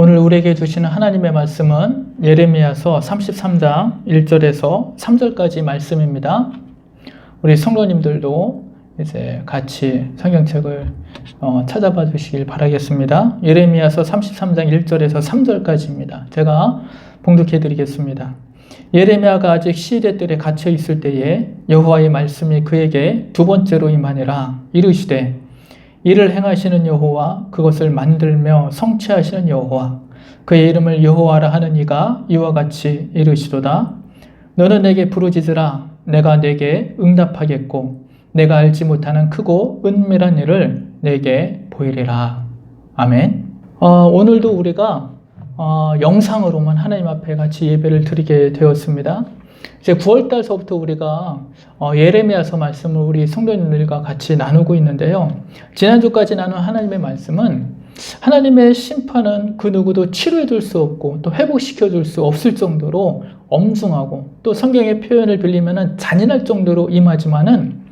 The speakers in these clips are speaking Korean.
오늘 우리에게 주시는 하나님의 말씀은 예레미야서 33장 1절에서 3절까지 말씀입니다. 우리 성도님들도 이제 같이 성경책을 찾아봐 주시길 바라겠습니다. 예레미야서 33장 1절에서 3절까지입니다. 제가 봉독해 드리겠습니다. 예레미야가 아직 시대 뜰에 갇혀 있을 때에 여호와의 말씀이 그에게 두 번째로 임하니라. 이르시되 이를 행하시는 여호와, 그것을 만들며 성취하시는 여호와, 그의 이름을 여호와라 하는 이가 이와 같이 이르시도다. 너는 내게 부르짖으라. 내가 내게 응답하겠고 내가 알지 못하는 크고 은밀한 일을 내게 보이리라. 아멘. 오늘도 우리가 영상으로만 하나님 앞에 같이 예배를 드리게 되었습니다. 이제 9월달서부터 우리가 예레미야서 말씀을 우리 성도님들과 같이 나누고 있는데요. 지난주까지 나눈 하나님의 말씀은 하나님의 심판은 그 누구도 치료해 줄 수 없고 또 회복시켜 줄 수 없을 정도로 엄중하고, 또 성경의 표현을 빌리면 잔인할 정도로 임하지만은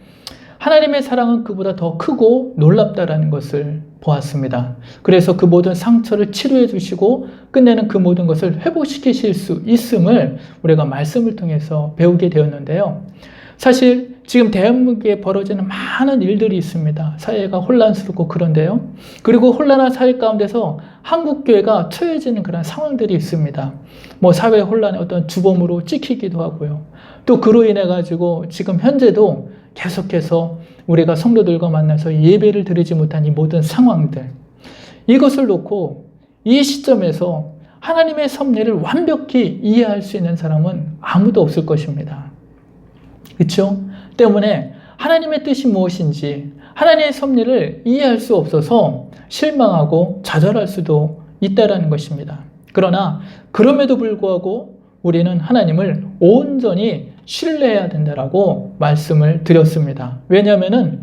하나님의 사랑은 그보다 더 크고 놀랍다라는 것을 보았습니다. 그래서 그 모든 상처를 치료해 주시고 끝내는 그 모든 것을 회복시키실 수 있음을 우리가 말씀을 통해서 배우게 되었는데요. 사실 지금 대한민국에 벌어지는 많은 일들이 있습니다. 사회가 혼란스럽고 그런데요. 그리고 혼란한 사회 가운데서 한국교회가 처해지는 그런 상황들이 있습니다. 사회 혼란의 어떤 주범으로 찍히기도 하고요. 또 그로 인해 가지고 지금 현재도 계속해서 우리가 성도들과 만나서 예배를 드리지 못한 이 모든 상황들, 이것을 놓고 이 시점에서 하나님의 섭리를 완벽히 이해할 수 있는 사람은 아무도 없을 것입니다. 그렇죠? 때문에 하나님의 뜻이 무엇인지, 하나님의 섭리를 이해할 수 없어서 실망하고 좌절할 수도 있다라는 것입니다. 그러나 그럼에도 불구하고 우리는 하나님을 온전히 신뢰해야 된다라고 말씀을 드렸습니다. 왜냐하면은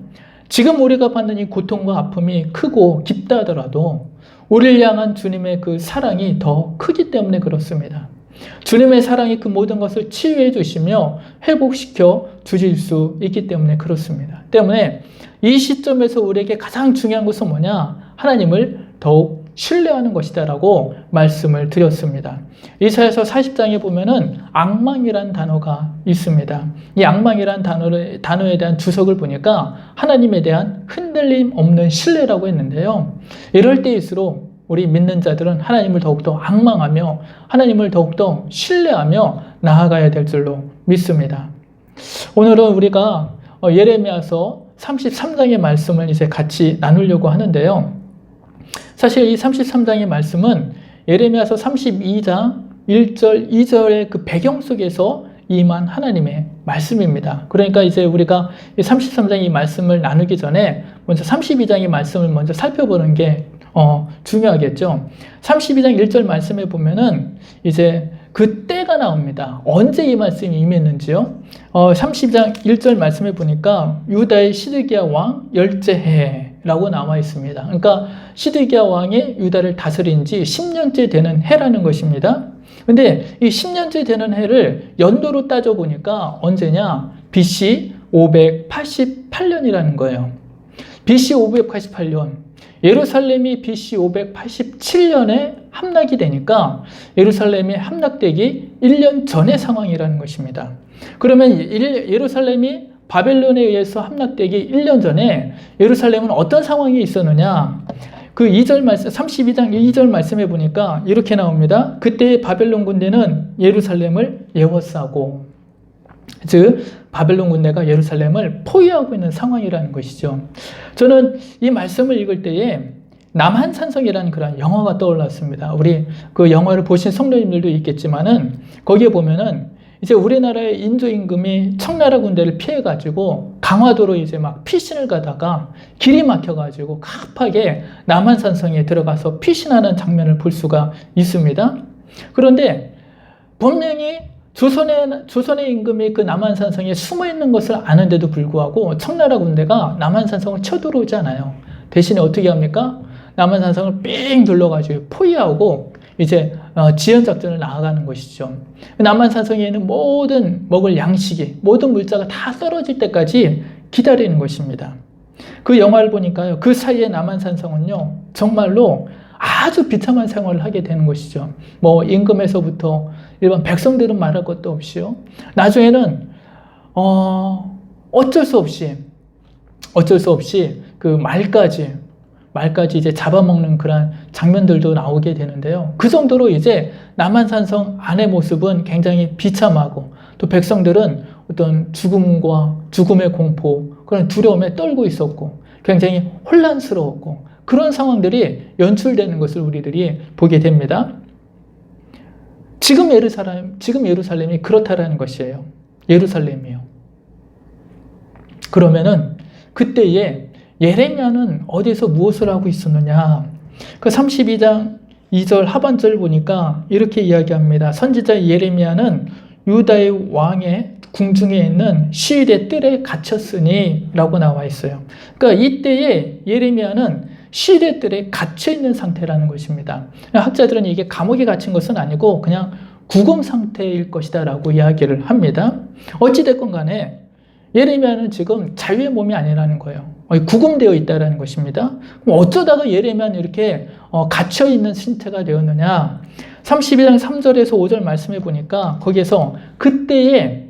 지금 우리가 받는 이 고통과 아픔이 크고 깊다 하더라도 우리를 향한 주님의 그 사랑이 더 크기 때문에 그렇습니다. 주님의 사랑이 그 모든 것을 치유해 주시며 회복시켜 주실 수 있기 때문에 그렇습니다. 때문에 이 시점에서 우리에게 가장 중요한 것은 뭐냐? 하나님을 더욱 신뢰하는 것이다라고 말씀을 드렸습니다. 이사야서 40장에 보면은 악망이라는 단어가 있습니다. 이 악망이라는 단어에 대한 주석을 보니까 하나님에 대한 흔들림 없는 신뢰라고 했는데요. 이럴 때일수록 우리 믿는 자들은 하나님을 더욱더 악망하며 하나님을 더욱더 신뢰하며 나아가야 될 줄로 믿습니다. 오늘은 우리가 예레미야서 33장의 말씀을 이제 같이 나누려고 하는데요. 사실 이 33장의 말씀은 예레미야서 32장 1절, 2절의 그 배경 속에서 임한 하나님의 말씀입니다. 그러니까 이제 우리가 33장 이 말씀을 나누기 전에 먼저 32장의 말씀을 먼저 살펴보는 게 중요하겠죠. 32장 1절 말씀에 보면은 이제 그 때가 나옵니다. 언제 이 말씀이 임했는지요? 32장 1절 말씀에 보니까 유다의 시드기야 왕 열째해라고 나와 있습니다. 그러니까 시드기야 왕이 유다를 다스린 지 10년째 되는 해라는 것입니다. 근데 이 10년째 되는 해를 연도로 따져보니까 언제냐? BC 588년이라는 거예요. BC 588년. 예루살렘이 BC 587년에 함락이 되니까 예루살렘이 함락되기 1년 전의 상황이라는 것입니다. 그러면 예루살렘이 바벨론에 의해서 함락되기 1년 전에 예루살렘은 어떤 상황이 있었느냐? 그 2절 말씀, 32장 2절 말씀해 보니까 이렇게 나옵니다. 그때 바벨론 군대는 예루살렘을 에워싸고, 즉 바벨론 군대가 예루살렘을 포위하고 있는 상황이라는 것이죠. 저는 이 말씀을 읽을 때에 남한산성이라는 그런 영화가 떠올랐습니다. 우리 그 영화를 보신 성도님들도 있겠지만은 거기에 보면은 이제 우리나라의 인도 임금이 청나라 군대를 피해가지고 강화도로 이제 막 피신을 가다가 길이 막혀가지고 급하게 남한산성에 들어가서 피신하는 장면을 볼 수가 있습니다. 그런데 분명히 조선의 임금이 그 남한산성에 숨어 있는 것을 아는데도 불구하고 청나라 군대가 남한산성을 쳐들어오지 않아요. 대신에 어떻게 합니까? 남한산성을 삥 둘러가지고 포위하고 이제 지연작전을 나아가는 것이죠. 남한산성에 있는 모든 먹을 양식이, 모든 물자가 다 떨어질 때까지 기다리는 것입니다. 그 영화를 보니까요, 그 사이에 남한산성은요 정말로 아주 비참한 생활을 하게 되는 것이죠. 뭐 임금에서부터 일반 백성들은 말할 것도 없이요. 나중에는 어쩔 수 없이 그 말까지 이제 잡아먹는 그런 장면들도 나오게 되는데요. 그 정도로 이제 남한산성 안의 모습은 굉장히 비참하고, 또 백성들은 어떤 죽음의 공포, 그런 두려움에 떨고 있었고, 굉장히 혼란스러웠고, 그런 상황들이 연출되는 것을 우리들이 보게 됩니다. 지금 예루살렘이 그렇다라는 것이에요. 예루살렘이요. 그러면은 그때에 예레미야는 어디서 무엇을 하고 있었느냐? 그 32장 2절 하반절 보니까 이렇게 이야기합니다. 선지자 예레미야는 유다의 왕의 궁중에 있는 시위대 뜰에 갇혔으니 라고 나와 있어요. 그러니까 이때에 예레미야는 시위대 뜰에 갇혀 있는 상태라는 것입니다. 학자들은 이게 감옥에 갇힌 것은 아니고 그냥 구금 상태일 것이다 라고 이야기를 합니다. 어찌됐건 간에 예레미야는 지금 자유의 몸이 아니라는 거예요. 구금되어 있다는 것입니다. 그럼 어쩌다가 예레미야는 이렇게 갇혀있는 신체가 되었느냐? 32장 3절에서 5절 말씀해 보니까 거기에서 그때에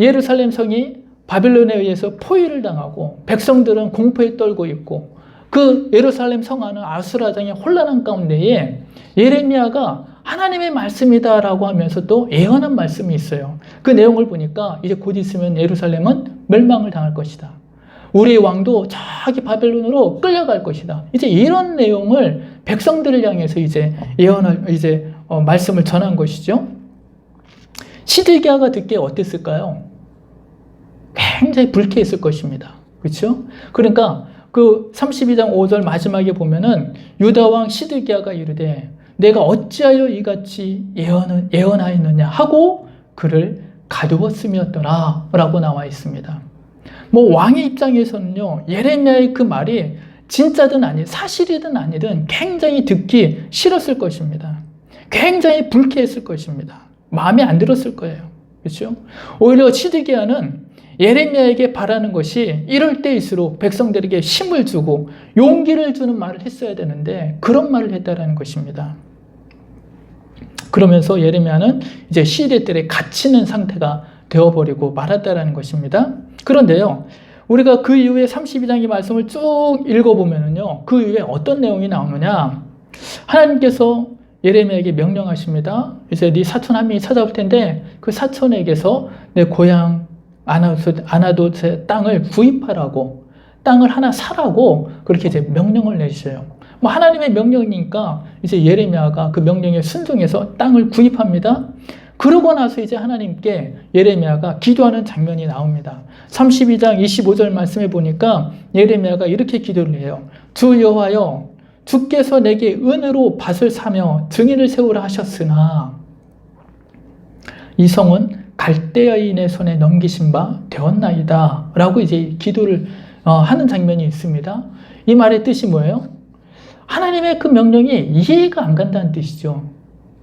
예루살렘 성이 바빌론에 의해서 포위를 당하고 백성들은 공포에 떨고 있고, 그 예루살렘 성 안은 아수라장의 혼란한 가운데에 예레미야가 하나님의 말씀이다라고 하면서 또 예언한 말씀이 있어요. 그 내용을 보니까 이제 곧 있으면 예루살렘은 멸망을 당할 것이다. 우리의 왕도 저기 바벨론으로 끌려갈 것이다. 이제 이런 내용을 백성들을 향해서 이제 말씀을 전한 것이죠. 시드기야가 듣기에 어땠을까요? 굉장히 불쾌했을 것입니다. 그렇죠? 그러니까 그 32장 5절 마지막에 보면은 유다 왕 시드기야가 이르되 내가 어찌하여 이같이 예언하였느냐 하고 그를 가두었음이었더라 라고 나와 있습니다. 뭐 왕의 입장에서는요, 예레미야의 그 말이 진짜든 사실이든 아니든 굉장히 듣기 싫었을 것입니다. 굉장히 불쾌했을 것입니다. 마음에 안 들었을 거예요. 그렇죠? 오히려 시드기야는 예레미야에게 바라는 것이 이럴 때일수록 백성들에게 힘을 주고 용기를 주는 말을 했어야 되는데 그런 말을 했다라는 것입니다. 그러면서 예레미야는 이제 시대들에 갇히는 상태가 되어버리고 말았다라는 것입니다. 그런데요, 우리가 그 이후에 32장의 말씀을 쭉 읽어보면요, 그 이후에 어떤 내용이 나오느냐? 하나님께서 예레미야에게 명령하십니다. 이제 네 사촌 한 명이 찾아올 텐데 그 사촌에게서 내 고향 아나돗의 땅을 구입하라고, 땅을 하나 사라고 그렇게 이제 명령을 내주셔요. 뭐 하나님의 명령이니까 이제 예레미야가 그 명령에 순종해서 땅을 구입합니다. 그러고 나서 이제 하나님께 예레미야가 기도하는 장면이 나옵니다. 32장 25절 말씀해 보니까 예레미야가 이렇게 기도를 해요. 주 여호와여, 주께서 내게 은으로 밭을 사며 증인을 세우라 하셨으나 이 성은 갈대아인의 손에 넘기신 바 되었나이다 라고 이제 기도를 하는 장면이 있습니다. 이 말의 뜻이 뭐예요? 하나님의 그 명령이 이해가 안 간다는 뜻이죠.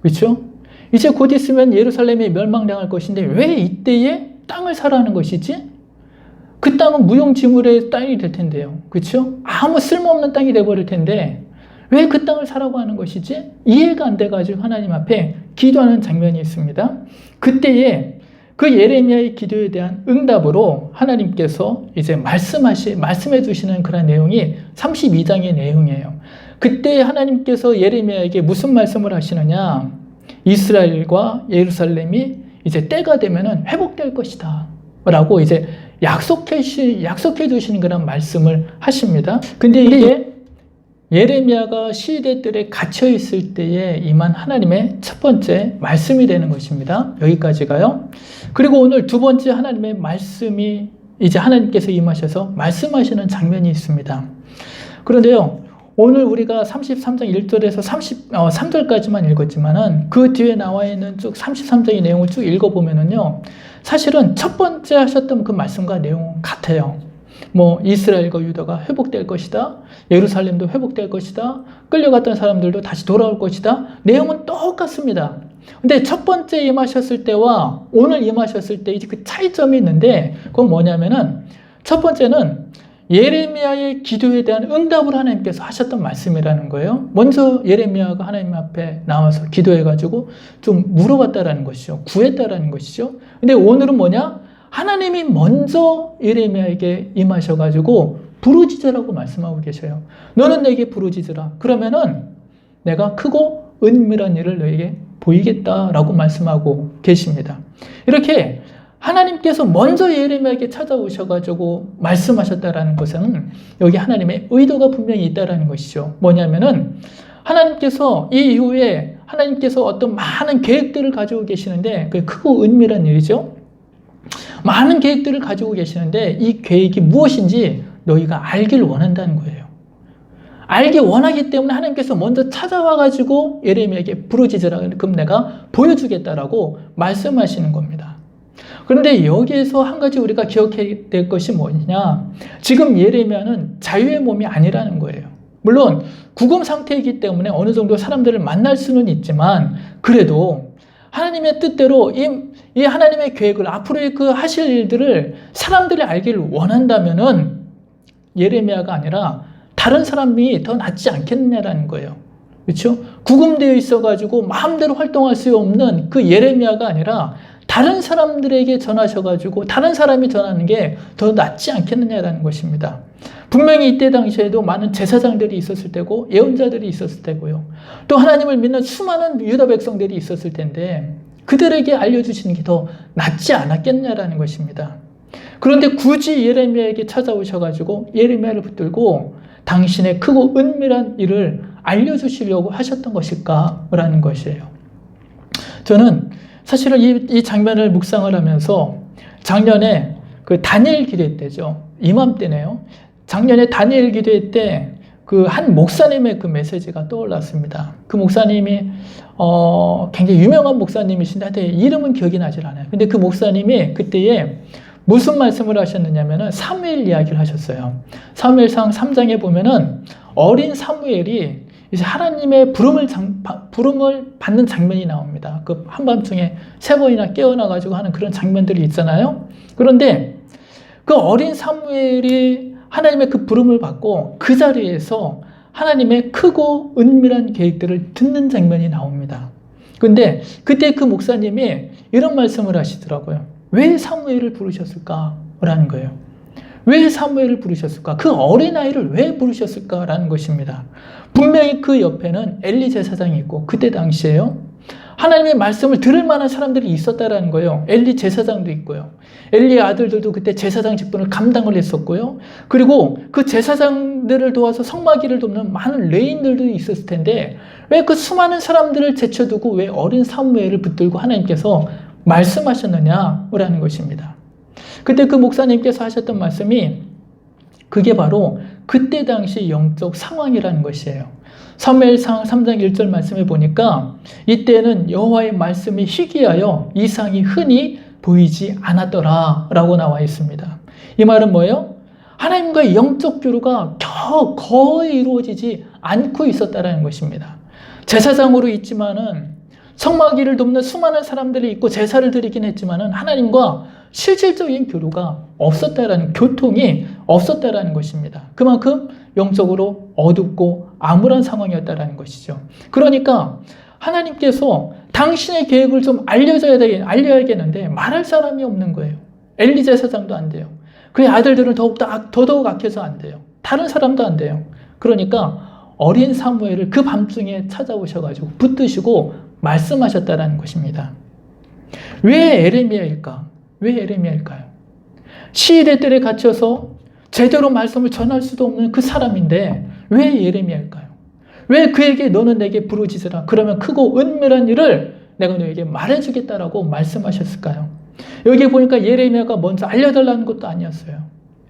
그렇죠? 이제 곧 있으면 예루살렘이 멸망당할 것인데 왜 이때에 땅을 사라는 것이지? 그 땅은 무용지물의 땅이 될 텐데요. 그렇죠? 아무 쓸모없는 땅이 돼버릴 텐데 왜 그 땅을 사라고 하는 것이지? 이해가 안 돼가지고 하나님 앞에 기도하는 장면이 있습니다. 그때에 그 예레미야의 기도에 대한 응답으로 하나님께서 이제 말씀해 주시는 그런 내용이 32장의 내용이에요. 그때 하나님께서 예레미야에게 무슨 말씀을 하시느냐? 이스라엘과 예루살렘이 이제 때가 되면은 회복될 것이다 라고 이제 약속해 주시는 그런 말씀을 하십니다. 근데 이게 예레미야가 시대들에 갇혀 있을 때에 임한 하나님의 첫 번째 말씀이 되는 것입니다. 여기까지가요. 그리고 오늘 두 번째 하나님의 말씀이 이제 하나님께서 임하셔서 말씀하시는 장면이 있습니다. 그런데요, 오늘 우리가 33장 1절에서 33절까지만 읽었지만은 그 뒤에 나와 있는 쭉 33장의 내용을 쭉 읽어보면은요, 사실은 첫 번째 하셨던 그 말씀과 내용은 같아요. 뭐 이스라엘과 유다가 회복될 것이다. 예루살렘도 회복될 것이다. 끌려갔던 사람들도 다시 돌아올 것이다. 내용은 똑같습니다. 근데 첫 번째 임하셨을 때와 오늘 임하셨을 때 이제 그 차이점이 있는데 그건 뭐냐면은 첫 번째는 예레미야의 기도에 대한 응답을 하나님께서 하셨던 말씀이라는 거예요. 먼저 예레미야가 하나님 앞에 나와서 기도해가지고 좀 물어봤다라는 것이죠. 구했다라는 것이죠. 근데 오늘은 뭐냐? 하나님이 먼저 예레미야에게 임하셔가지고 부르짖으라고 말씀하고 계셔요. 너는 내게 부르짖으라. 그러면은 내가 크고 은밀한 일을 너에게 보이겠다라고 말씀하고 계십니다. 이렇게 하나님께서 먼저 예레미야에게 찾아오셔가지고 말씀하셨다라는 것은 여기 하나님의 의도가 분명히 있다라는 것이죠. 뭐냐면은 하나님께서 이 이후에 하나님께서 어떤 많은 계획들을 가지고 계시는데 그게 크고 은밀한 일이죠. 많은 계획들을 가지고 계시는데 이 계획이 무엇인지 너희가 알기를 원한다는 거예요. 알기 원하기 때문에 하나님께서 먼저 찾아와가지고 예레미야에게 부르짖으라. 그럼 내가 보여주겠다라고 말씀하시는 겁니다. 그런데 여기에서 한 가지 우리가 기억해야 될 것이 뭐냐? 지금 예레미야는 자유의 몸이 아니라는 거예요. 물론 구금 상태이기 때문에 어느 정도 사람들을 만날 수는 있지만 그래도 하나님의 뜻대로 이 하나님의 계획을 앞으로의 그 하실 일들을 사람들이 알기를 원한다면은 예레미야가 아니라 다른 사람이 더 낫지 않겠느냐라는 거예요. 그렇죠? 구금되어 있어가지고 마음대로 활동할 수 없는 그 예레미야가 아니라 다른 사람들에게 전하셔가지고 다른 사람이 전하는 게 더 낫지 않겠느냐라는 것입니다. 분명히 이때 당시에도 많은 제사장들이 있었을 때고 예언자들이 있었을 때고요. 또 하나님을 믿는 수많은 유다 백성들이 있었을 텐데 그들에게 알려주시는 게 더 낫지 않았겠냐라는 것입니다. 그런데 굳이 예레미야에게 찾아오셔가지고 예레미야를 붙들고 당신의 크고 은밀한 일을 알려주시려고 하셨던 것일까라는 것이에요. 저는 사실은 이 장면을 묵상을 하면서 작년에 그 다니엘 기도회 때죠. 이맘때네요. 작년에 다니엘 기도회 때 그 한 목사님의 그 메시지가 떠올랐습니다. 그 목사님이 굉장히 유명한 목사님이신데 하여튼 이름은 기억이 나질 않아요. 근데 그 목사님이 그때에 무슨 말씀을 하셨느냐면은 사무엘 이야기를 하셨어요. 사무엘상 3장에 보면은 어린 사무엘이 이제 하나님의 부름을 받는 장면이 나옵니다. 그 한밤중에 3번이나 깨어나가지고 하는 그런 장면들이 있잖아요. 그런데 그 어린 사무엘이 하나님의 그 부름을 받고 그 자리에서 하나님의 크고 은밀한 계획들을 듣는 장면이 나옵니다. 근데 그때 그 목사님이 이런 말씀을 하시더라고요. 왜 사무엘을 부르셨을까라는 거예요. 왜 사무엘을 부르셨을까? 그 어린아이를 왜 부르셨을까라는 것입니다. 분명히 그 옆에는 엘리 제사장이 있고 그때 당시에요. 하나님의 말씀을 들을 만한 사람들이 있었다라는 거예요. 엘리 제사장도 있고요. 엘리의 아들들도 그때 제사장 직분을 감당을 했었고요. 그리고 그 제사장들을 도와서 성막일을 돕는 많은 레인들도 있었을 텐데 왜 그 수많은 사람들을 제쳐두고 왜 어린 사무엘을 붙들고 하나님께서 말씀하셨느냐라는 것입니다. 그때 그 목사님께서 하셨던 말씀이 그게 바로 그때 당시 영적 상황이라는 것이에요. 사무엘상 3장 1절 말씀에 보니까 이때는 여호와의 말씀이 희귀하여 이상이 흔히 보이지 않았더라 라고 나와 있습니다. 이 말은 뭐예요? 하나님과의 영적 교류가 거의 이루어지지 않고 있었다는 것입니다. 제사장으로 있지만은 성막일을 돕는 수많은 사람들이 있고 제사를 드리긴 했지만은 하나님과 실질적인 교류가 없었다라는, 교통이 없었다라는 것입니다. 그만큼 영적으로 어둡고 암울한 상황이었다라는 것이죠. 그러니까 하나님께서 당신의 계획을 좀 알려야겠는데 말할 사람이 없는 거예요. 엘리 제사장도 안 돼요. 그의 아들들은 더더욱 악해서 안 돼요. 다른 사람도 안 돼요. 그러니까 어린 사무엘을 그 밤중에 찾아오셔가지고 붙드시고 말씀하셨다라는 것입니다. 왜 예레미야일까? 왜 예레미야일까요? 시일의 뜰에 갇혀서 제대로 말씀을 전할 수도 없는 그 사람인데 왜 예레미야일까요? 왜 그에게 너는 내게 부르짖으라. 그러면 크고 은밀한 일을 내가 너에게 말해주겠다라고 말씀하셨을까요? 여기 보니까 예레미야가 먼저 알려달라는 것도 아니었어요.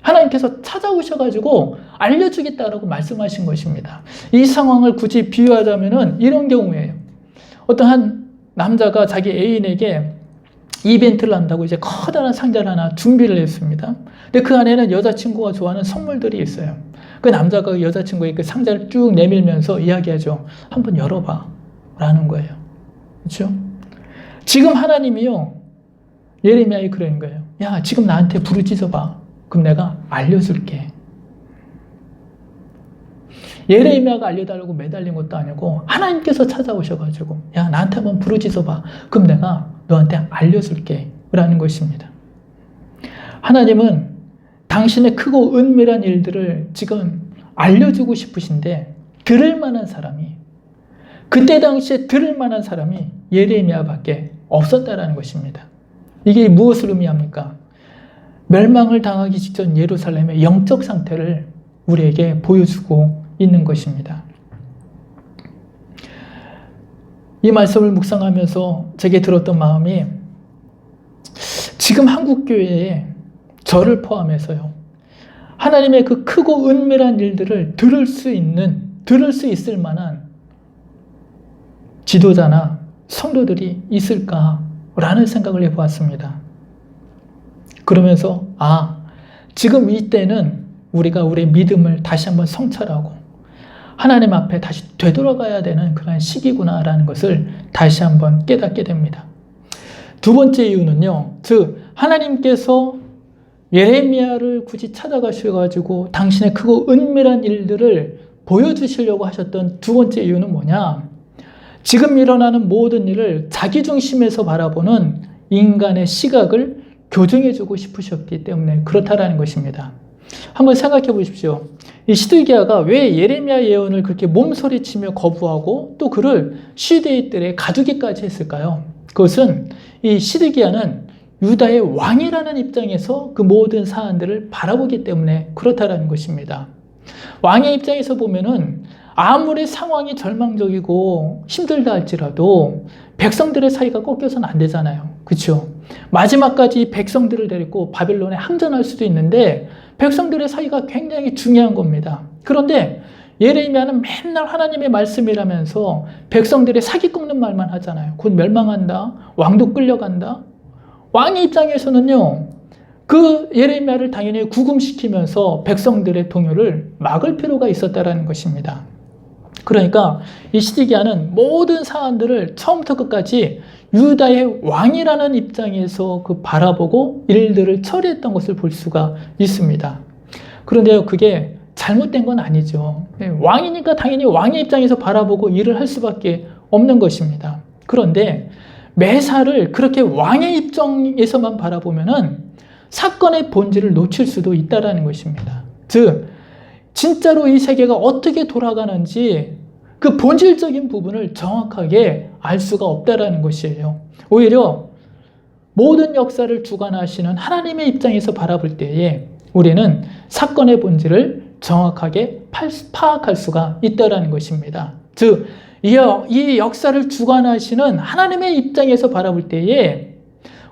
하나님께서 찾아오셔가지고 알려주겠다라고 말씀하신 것입니다. 이 상황을 굳이 비유하자면은 이런 경우예요. 어떤 한 남자가 자기 애인에게 이벤트를 한다고 이제 커다란 상자를 하나 준비를 했습니다. 근데 그 안에는 여자친구가 좋아하는 선물들이 있어요. 그 남자가 그 여자친구의 그 상자를 쭉 내밀면서 이야기하죠. 한번 열어봐. 라는 거예요. 그렇죠? 지금 하나님이요. 예레미야에 그러는 거예요. 야, 지금 나한테 부르짖어봐. 그럼 내가 알려줄게. 예레미야가 알려달라고 매달린 것도 아니고 하나님께서 찾아오셔가지고 야 나한테 한번 부르짖어 봐. 그럼 내가 너한테 알려줄게 라는 것입니다. 하나님은 당신의 크고 은밀한 일들을 지금 알려주고 싶으신데 들을 만한 사람이 그때 당시에 들을 만한 사람이 예레미야밖에 없었다라는 것입니다. 이게 무엇을 의미합니까? 멸망을 당하기 직전 예루살렘의 영적 상태를 우리에게 보여주고 있는 것입니다. 이 말씀을 묵상하면서 제게 들었던 마음이 지금 한국교회에 저를 포함해서요. 하나님의 그 크고 은밀한 일들을 들을 수 있을 만한 지도자나 성도들이 있을까라는 생각을 해보았습니다. 그러면서 지금 이때는 우리가 우리의 믿음을 다시 한번 성찰하고 하나님 앞에 다시 되돌아가야 되는 그런 시기구나라는 것을 다시 한번 깨닫게 됩니다. 두 번째 이유는요. 즉 하나님께서 예레미야를 굳이 찾아가셔가지고 당신의 크고 은밀한 일들을 보여주시려고 하셨던 두 번째 이유는 뭐냐? 지금 일어나는 모든 일을 자기 중심에서 바라보는 인간의 시각을 교정해주고 싶으셨기 때문에 그렇다라는 것입니다. 한번 생각해 보십시오. 이 시드기야가 왜 예레미야 예언을 그렇게 몸소리치며 거부하고 또 그를 시대의 뜰에 가두기까지 했을까요? 그것은 이 시드기야는 유다의 왕이라는 입장에서 그 모든 사안들을 바라보기 때문에 그렇다라는 것입니다. 왕의 입장에서 보면은 아무리 상황이 절망적이고 힘들다 할지라도 백성들의 사이가 꺾여서는 안 되잖아요. 그렇죠? 마지막까지 백성들을 데리고 바벨론에 항전할 수도 있는데 백성들의 사이가 굉장히 중요한 겁니다. 그런데 예레미야는 맨날 하나님의 말씀이라면서 백성들의 사기 꺾는 말만 하잖아요. 곧 멸망한다. 왕도 끌려간다. 왕의 입장에서는요. 그 예레미야를 당연히 구금시키면서 백성들의 동요를 막을 필요가 있었다라는 것입니다. 그러니까 이 시드기야는 모든 사안들을 처음부터 끝까지 유다의 왕이라는 입장에서 바라보고 일들을 처리했던 것을 볼 수가 있습니다. 그런데요, 그게 잘못된 건 아니죠. 왕이니까 당연히 왕의 입장에서 바라보고 일을 할 수밖에 없는 것입니다. 그런데 매사를 그렇게 왕의 입장에서만 바라보면은 사건의 본질을 놓칠 수도 있다라는 것입니다. 즉, 진짜로 이 세계가 어떻게 돌아가는지 그 본질적인 부분을 정확하게 알 수가 없다라는 것이에요. 오히려 모든 역사를 주관하시는 하나님의 입장에서 바라볼 때에 우리는 사건의 본질을 정확하게 파악할 수가 있다라는 것입니다. 즉, 이 역사를 주관하시는 하나님의 입장에서 바라볼 때에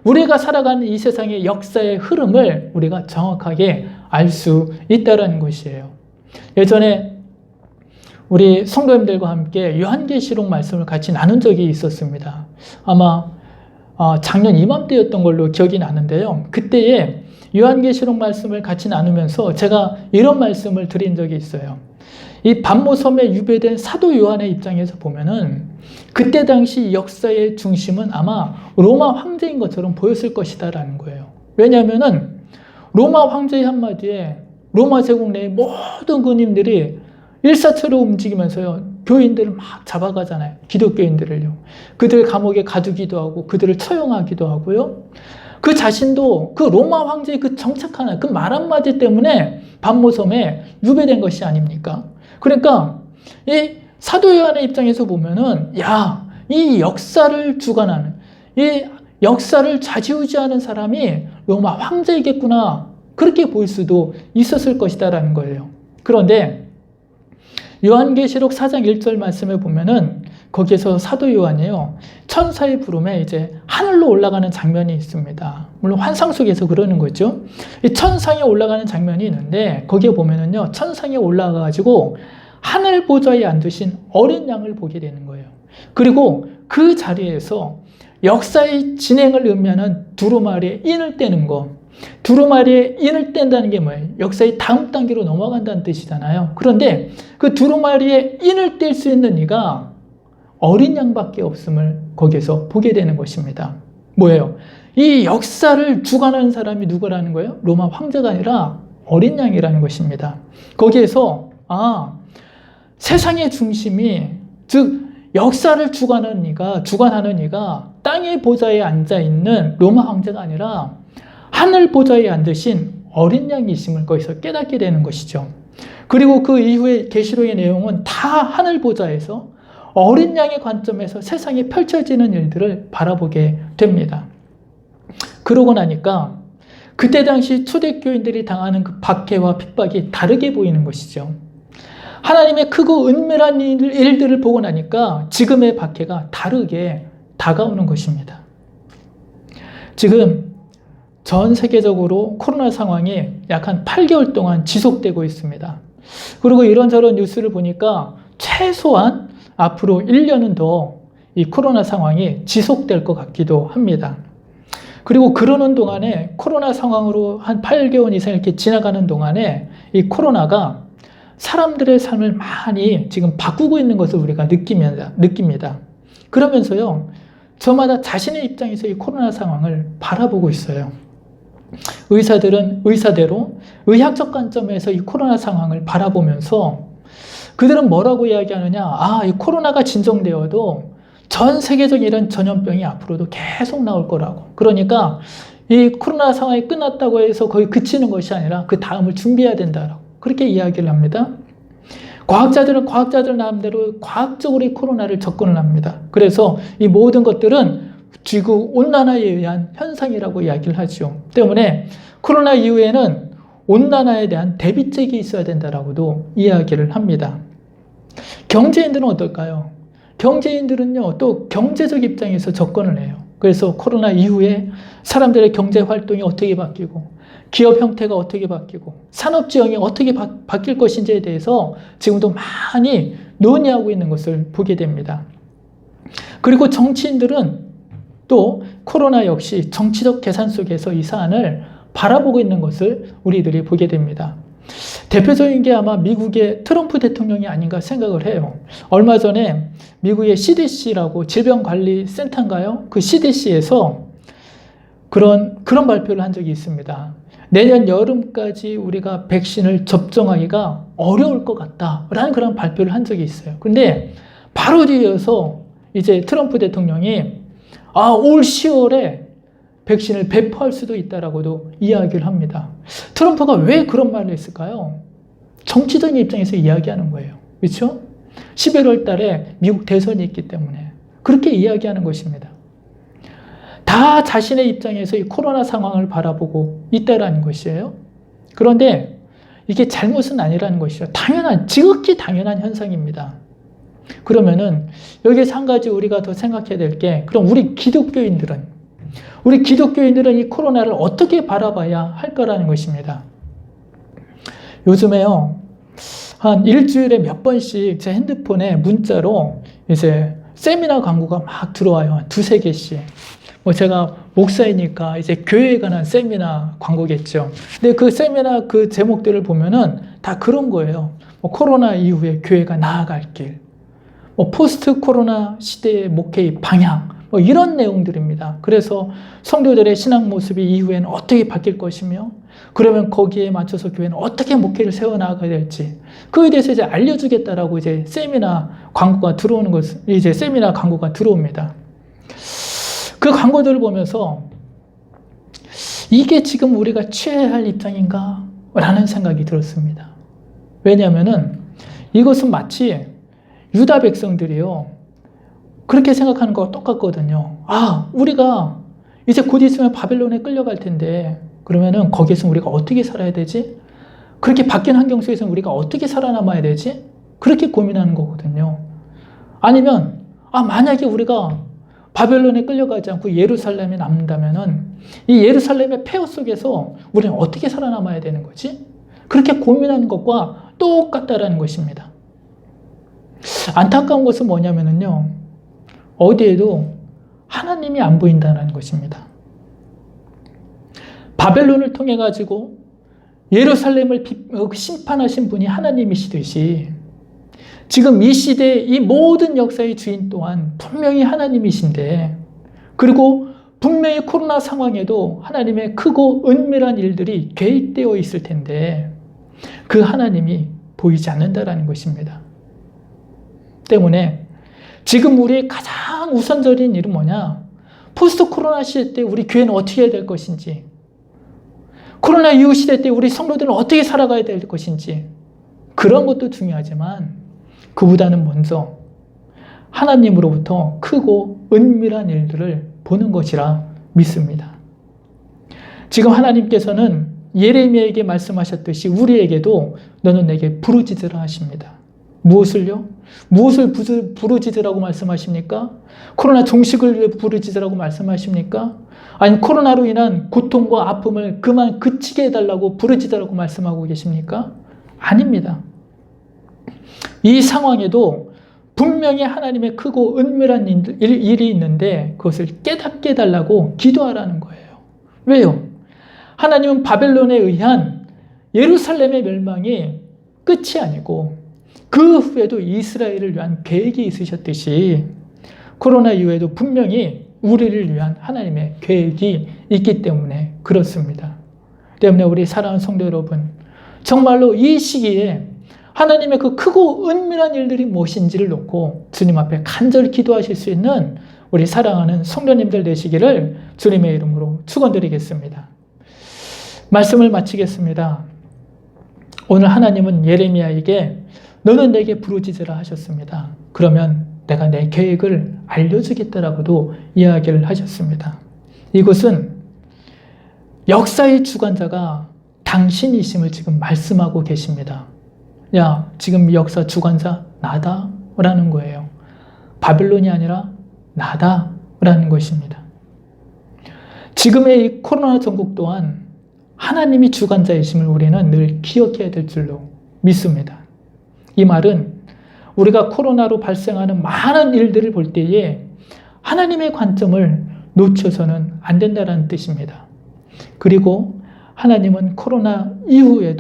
우리가 살아가는 이 세상의 역사의 흐름을 우리가 정확하게 알 수 있다라는 것이에요. 예전에 우리 성도님들과 함께 요한계시록 말씀을 같이 나눈 적이 있었습니다. 아마 작년 이맘때였던 걸로 기억이 나는데요. 그때에 요한계시록 말씀을 같이 나누면서 제가 이런 말씀을 드린 적이 있어요. 이 반모섬에 유배된 사도 요한의 입장에서 보면은 그때 당시 역사의 중심은 아마 로마 황제인 것처럼 보였을 것이다라는 거예요. 왜냐하면은 로마 황제의 한마디에 로마 제국 내의 모든 군인들이 일사처럼 움직이면서요, 교인들을 막 잡아가잖아요. 기독교인들을요. 그들 감옥에 가두기도 하고 그들을 처형하기도 하고요. 그 자신도 그 로마 황제의 그 정착 하나, 그 말 한마디 때문에 반모섬에 유배된 것이 아닙니까? 그러니까 이 사도 요한의 입장에서 보면은 이 역사를 주관하는, 이 역사를 좌지우지하는 사람이 로마 황제이겠구나, 그렇게 보일 수도 있었을 것이다라는 거예요. 그런데 요한계시록 4장 1절 말씀에 보면은 거기에서 사도 요한이요, 천사의 부름에 이제 하늘로 올라가는 장면이 있습니다. 물론 환상 속에서 그러는 거죠. 이 천상에 올라가는 장면이 있는데 거기에 보면은요, 천상에 올라가가지고 하늘 보좌에 앉으신 어린 양을 보게 되는 거예요. 그리고 그 자리에서 역사의 진행을 의미하는 두루마리에 인을 떼는 거. 두루마리에 인을 뗀다는 게 뭐예요? 역사의 다음 단계로 넘어간다는 뜻이잖아요. 그런데 그 두루마리에 인을 뗄 수 있는 이가 어린 양밖에 없음을 거기에서 보게 되는 것입니다. 뭐예요? 이 역사를 주관하는 사람이 누구라는 거예요? 로마 황제가 아니라 어린 양이라는 것입니다. 거기에서 세상의 중심이, 즉 역사를 주관하는 이가 땅의 보좌에 앉아있는 로마 황제가 아니라 하늘 보좌에 앉으신 어린 양이심을 거기서 깨닫게 되는 것이죠. 그리고 그 이후에 계시록의 내용은 다 하늘 보좌에서 어린 양의 관점에서 세상에 펼쳐지는 일들을 바라보게 됩니다. 그러고 나니까 그때 당시 초대교인들이 당하는 그 박해와 핍박이 다르게 보이는 것이죠. 하나님의 크고 은밀한 일들을 보고 나니까 지금의 박해가 다르게 다가오는 것입니다. 지금 전 세계적으로 코로나 상황이 약 한 8개월 동안 지속되고 있습니다. 그리고 이런저런 뉴스를 보니까 최소한 앞으로 1년은 더 이 코로나 상황이 지속될 것 같기도 합니다. 그리고 그러는 동안에 느끼는 상황으로 한 8개월 이상 이렇게 지나가는 동안에 이 코로나가 사람들의 삶을 많이 지금 바꾸고 있는 것을 우리가 느낍니다. 그러면서요, 저마다 자신의 입장에서 이 코로나 상황을 바라보고 있어요. 의사들은 의사대로 의학적 관점에서 이 코로나 상황을 바라보면서 그들은 뭐라고 이야기하느냐? 이 코로나가 진정되어도 전 세계적인 이런 전염병이 앞으로도 계속 나올 거라고. 그러니까 이 코로나 상황이 끝났다고 해서 거의 그치는 것이 아니라 그 다음을 준비해야 된다라고 그렇게 이야기를 합니다. 과학자들은 과학자들 나름대로 과학적으로 이 코로나를 접근을 합니다. 그래서 이 모든 것들은 지구 온난화에 의한 현상이라고 이야기를 하죠. 때문에 코로나 이후에는 온난화에 대한 대비책이 있어야 된다라고도 이야기를 합니다. 경제인들은 어떨까요? 경제인들은요, 또 경제적 입장에서 접근을 해요. 그래서 코로나 이후에 사람들의 경제 활동이 어떻게 바뀌고, 기업 형태가 어떻게 바뀌고, 산업 지형이 어떻게 바뀔 것인지에 대해서 지금도 많이 논의하고 있는 것을 보게 됩니다. 그리고 정치인들은 또 코로나 역시 정치적 계산 속에서 이 사안을 바라보고 있는 것을 우리들이 보게 됩니다. 대표적인 게 아마 미국의 트럼프 대통령이 아닌가 생각을 해요. 얼마 전에 미국의 CDC라고 질병관리센터인가요? 그 CDC에서 그런 발표를 한 적이 있습니다. 내년 여름까지 우리가 백신을 접종하기가 어려울 것 같다라는 그런 발표를 한 적이 있어요. 근데 바로 뒤이어서 이제 트럼프 대통령이 올 10월에 백신을 배포할 수도 있다라고도 이야기를 합니다. 트럼프가 왜 그런 말을 했을까요? 정치적인 입장에서 이야기하는 거예요. 그렇죠? 11월 달에 미국 대선이 있기 때문에 그렇게 이야기하는 것입니다. 다 자신의 입장에서 이 코로나 상황을 바라보고 있다라는 것이에요. 그런데 이게 잘못은 아니라는 것이죠. 지극히 당연한 현상입니다. 그러면은 여기서 한 가지 우리가 더 생각해야 될 게, 그럼 우리 기독교인들은 이 코로나를 어떻게 바라봐야 할까라는 것입니다. 요즘에요, 한 일주일에 몇 번씩 제 핸드폰에 문자로 이제 세미나 광고가 막 들어와요. 한 2-3개씩. 제가 목사이니까 이제 교회에 관한 세미나 광고겠죠. 근데 그 세미나 그 제목들을 보면은 다 그런 거예요. 코로나 이후에 교회가 나아갈 길, 포스트 코로나 시대의 목회의 방향, 이런 내용들입니다. 그래서 성도들의 신앙 모습이 이후에는 어떻게 바뀔 것이며, 그러면 거기에 맞춰서 교회는 어떻게 목회를 세워나가야 될지, 그에 대해서 이제 알려주겠다라고 이제 세미나 광고가 들어옵니다. 그 광고들을 보면서 이게 지금 우리가 취해야 할 입장인가? 라는 생각이 들었습니다. 왜냐하면은 이것은 마치 유다 백성들이요, 그렇게 생각하는 거와 똑같거든요. 우리가 이제 곧 있으면 바벨론에 끌려갈 텐데, 그러면은 거기에서 우리가 어떻게 살아야 되지? 그렇게 바뀐 환경 속에서 우리가 어떻게 살아남아야 되지? 그렇게 고민하는 거거든요. 아니면 만약에 우리가 바벨론에 끌려가지 않고 예루살렘에 남는다면은 이 예루살렘의 폐허 속에서 우리는 어떻게 살아남아야 되는 거지? 그렇게 고민하는 것과 똑같다라는 것입니다. 안타까운 것은 뭐냐면요, 어디에도 하나님이 안 보인다는 것입니다. 바벨론을 통해 가지고 예루살렘을 심판하신 분이 하나님이시듯이 지금 이 시대의 이 모든 역사의 주인 또한 분명히 하나님이신데, 그리고 분명히 코로나 상황에도 하나님의 크고 은밀한 일들이 개입되어 있을 텐데 그 하나님이 보이지 않는다라는 것입니다. 때문에 지금 우리의 가장 우선적인 일은 뭐냐? 포스트 코로나 시대 때 우리 교회는 어떻게 해야 될 것인지, 코로나 이후 시대 때 우리 성도들은 어떻게 살아가야 될 것인지, 그런 것도 중요하지만 그보다는 먼저 하나님으로부터 크고 은밀한 일들을 보는 것이라 믿습니다. 지금 하나님께서는 예레미야에게 말씀하셨듯이 우리에게도 너는 내게 부르짖으라 하십니다. 무엇을요? 무엇을 부르짖으라고 말씀하십니까? 코로나 종식을 위해 부르짖으라고 말씀하십니까? 아니 코로나로 인한 고통과 아픔을 그만 그치게 해달라고 부르짖으라고 말씀하고 계십니까? 아닙니다. 이 상황에도 분명히 하나님의 크고 은밀한 일이 있는데 그것을 깨닫게 해달라고 기도하라는 거예요. 왜요? 하나님은 바벨론에 의한 예루살렘의 멸망이 끝이 아니고 그 후에도 이스라엘을 위한 계획이 있으셨듯이 코로나 이후에도 분명히 우리를 위한 하나님의 계획이 있기 때문에 그렇습니다. 때문에 우리 사랑하는 성도 여러분, 정말로 이 시기에 하나님의 그 크고 은밀한 일들이 무엇인지를 놓고 주님 앞에 간절히 기도하실 수 있는 우리 사랑하는 성도님들 되시기를 주님의 이름으로 축원드리겠습니다. 말씀을 마치겠습니다. 오늘 하나님은 예레미야에게 너는 내게 부르짖으라 하셨습니다. 그러면 내가 내 계획을 알려주겠다라고도 이야기를 하셨습니다. 이것은 역사의 주관자가 당신이심을 지금 말씀하고 계십니다. 야, 지금 역사 주관자 나다 라는 거예요. 바벨론이 아니라 나다 라는 것입니다. 지금의 이 코로나 전국 또한 하나님이 주관자이심을 우리는 늘 기억해야 될 줄로 믿습니다. 이 말은 우리가 코로나로 발생하는 많은 일들을 볼 때에 하나님의 관점을 놓쳐서는 안 된다는 뜻입니다. 그리고 하나님은 코로나 이후의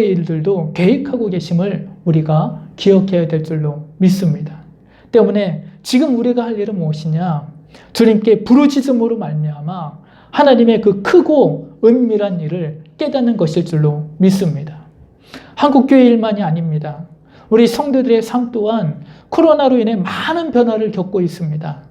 일들도 계획하고 계심을 우리가 기억해야 될 줄로 믿습니다. 때문에 지금 우리가 할 일은 무엇이냐? 주님께 부르짖음으로 말미암아 하나님의 그 크고 은밀한 일을 깨닫는 것일 줄로 믿습니다. 한국교회 일만이 아닙니다. 우리 성도들의 삶 또한 코로나로 인해 많은 변화를 겪고 있습니다.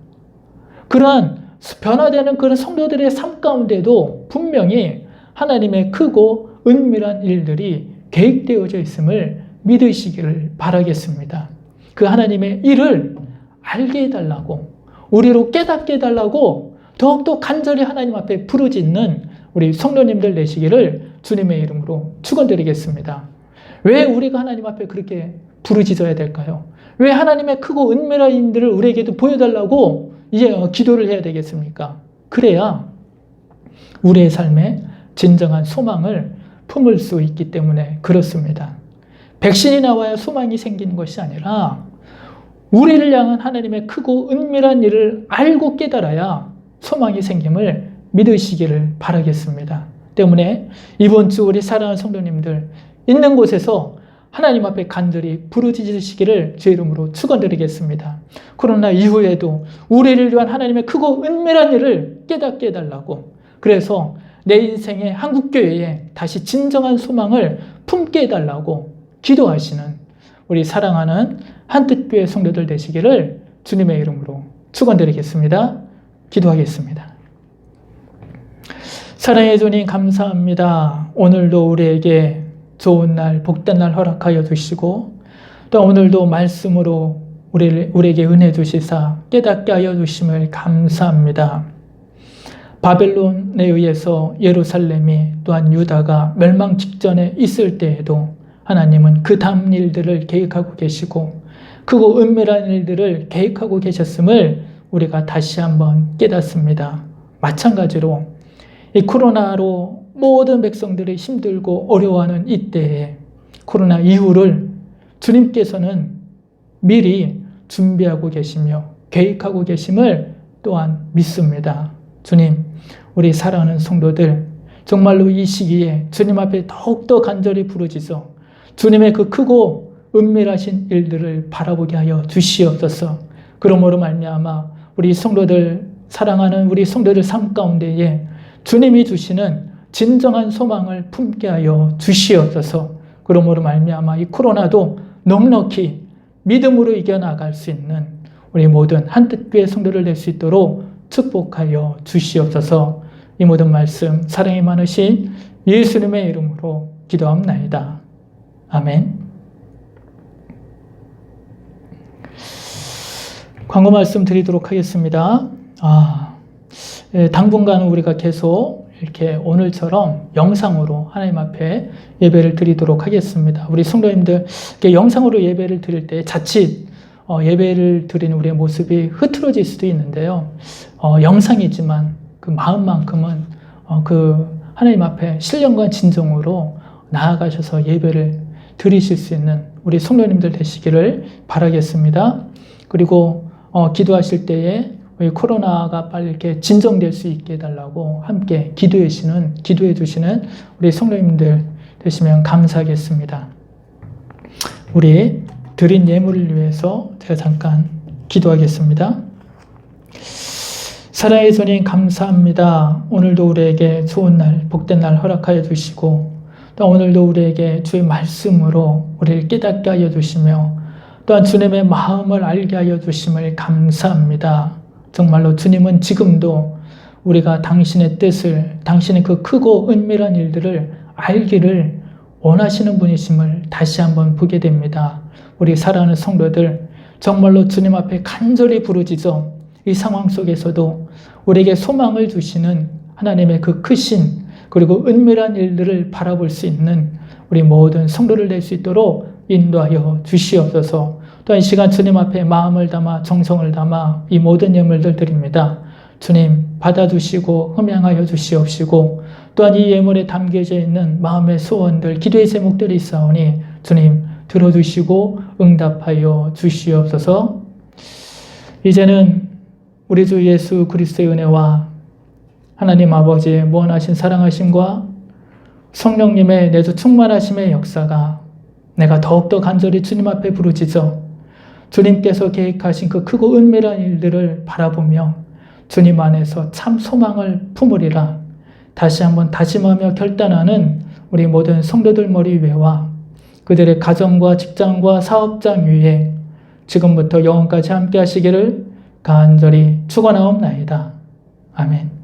그러한 변화되는 그런 성도들의 삶 가운데도 분명히 하나님의 크고 은밀한 일들이 계획되어져 있음을 믿으시기를 바라겠습니다. 그 하나님의 일을 알게 해달라고, 우리로 깨닫게 해달라고 더욱더 간절히 하나님 앞에 부르짖는 우리 성도님들 되시기를 주님의 이름으로 축원드리겠습니다. 왜 우리가 하나님 앞에 그렇게 부르짖어야 될까요? 왜 하나님의 크고 은밀한 일들을 우리에게도 보여달라고 이제 기도를 해야 되겠습니까? 그래야 우리의 삶에 진정한 소망을 품을 수 있기 때문에 그렇습니다. 백신이 나와야 소망이 생기는 것이 아니라 우리를 향한 하나님의 크고 은밀한 일을 알고 깨달아야 소망이 생김을 믿으시기를 바라겠습니다. 때문에 이번 주 우리 사랑하는 성도님들 있는 곳에서 하나님 앞에 간절히 부르짖으시기를 제 이름으로 축원드리겠습니다. 코로나 이후에도 우리를 위한 하나님의 크고 은밀한 일을 깨닫게 해달라고, 그래서 내 인생의 한국교회에 다시 진정한 소망을 품게 해달라고 기도하시는 우리 사랑하는 한뜻교회 성도들 되시기를 주님의 이름으로 축원드리겠습니다. 기도하겠습니다. 사랑의 주님 감사합니다. 오늘도 우리에게 좋은 날, 복된 날 허락하여 주시고 또 오늘도 말씀으로 우리에게 은혜 주시사 깨닫게 하여 주심을 감사합니다. 바벨론에 의해서 예루살렘이 또한 유다가 멸망 직전에 있을 때에도 하나님은 그 다음 일들을 계획하고 계시고 크고 은밀한 일들을 계획하고 계셨음을 우리가 다시 한번 깨닫습니다. 마찬가지로 이 코로나로 모든 백성들이 힘들고 어려워하는 이때에 코로나 이후를 주님께서는 미리 준비하고 계시며 계획하고 계심을 또한 믿습니다. 주님, 우리 사랑하는 성도들 정말로 이 시기에 주님 앞에 더욱더 간절히 부르짖어 주님의 그 크고 은밀하신 일들을 바라보게 하여 주시옵소서. 그러므로 말미암아 우리 성도들, 사랑하는 우리 성도들 삶 가운데에 주님이 주시는 진정한 소망을 품게 하여 주시옵소서. 그러므로 말미암아 이 코로나도 넉넉히 믿음으로 이겨나갈 수 있는 우리 모든 한뜻교회 성도를 낼 수 있도록 축복하여 주시옵소서. 이 모든 말씀 사랑이 많으신 예수님의 이름으로 기도합나이다. 아멘. 광고 말씀 드리도록 하겠습니다. 당분간 우리가 계속 이렇게 오늘처럼 영상으로 하나님 앞에 예배를 드리도록 하겠습니다. 우리 성도님들 영상으로 예배를 드릴 때 자칫 예배를 드리는 우리의 모습이 흐트러질 수도 있는데요. 영상이지만 그 마음만큼은 그 하나님 앞에 신령과 진정으로 나아가셔서 예배를 드리실 수 있는 우리 성도님들 되시기를 바라겠습니다. 그리고 기도하실 때에 우리 코로나가 빨리 이렇게 진정될 수 있게 해달라고 함께 기도해 주시는 우리 성도님들 되시면 감사하겠습니다. 우리 드린 예물을 위해서 제가 잠깐 기도하겠습니다. 사랑의 주님 감사합니다. 오늘도 우리에게 좋은 날, 복된 날 허락하여 주시고 또 오늘도 우리에게 주의 말씀으로 우리를 깨닫게 하여 주시며 또한 주님의 마음을 알게 하여 주심을 감사합니다. 정말로 주님은 지금도 우리가 당신의 뜻을, 당신의 그 크고 은밀한 일들을 알기를 원하시는 분이심을 다시 한번 보게 됩니다. 우리 사랑하는 성도들, 정말로 주님 앞에 간절히 부르짖어 이 상황 속에서도 우리에게 소망을 주시는 하나님의 그 크신 그리고 은밀한 일들을 바라볼 수 있는 우리 모든 성도를 낼 수 있도록 인도하여 주시옵소서. 또한 이 시간 주님 앞에 마음을 담아 정성을 담아 이 모든 예물들 드립니다. 주님 받아주시고 흠양하여 주시옵시고 또한 이 예물에 담겨져 있는 마음의 소원들, 기도의 제목들이 있사오니 주님 들어주시고 응답하여 주시옵소서. 이제는 우리 주 예수 그리스도의 은혜와 하나님 아버지의 무한하신 사랑하심과 성령님의 내주 충만하심의 역사가 내가 더욱더 간절히 주님 앞에 부르짖어 주님께서 계획하신 그 크고 은밀한 일들을 바라보며 주님 안에서 참 소망을 품으리라 다시 한번 다짐하며 결단하는 우리 모든 성도들 머리 위에와 그들의 가정과 직장과 사업장 위에 지금부터 영원까지 함께 하시기를 간절히 축원하옵나이다. 아멘.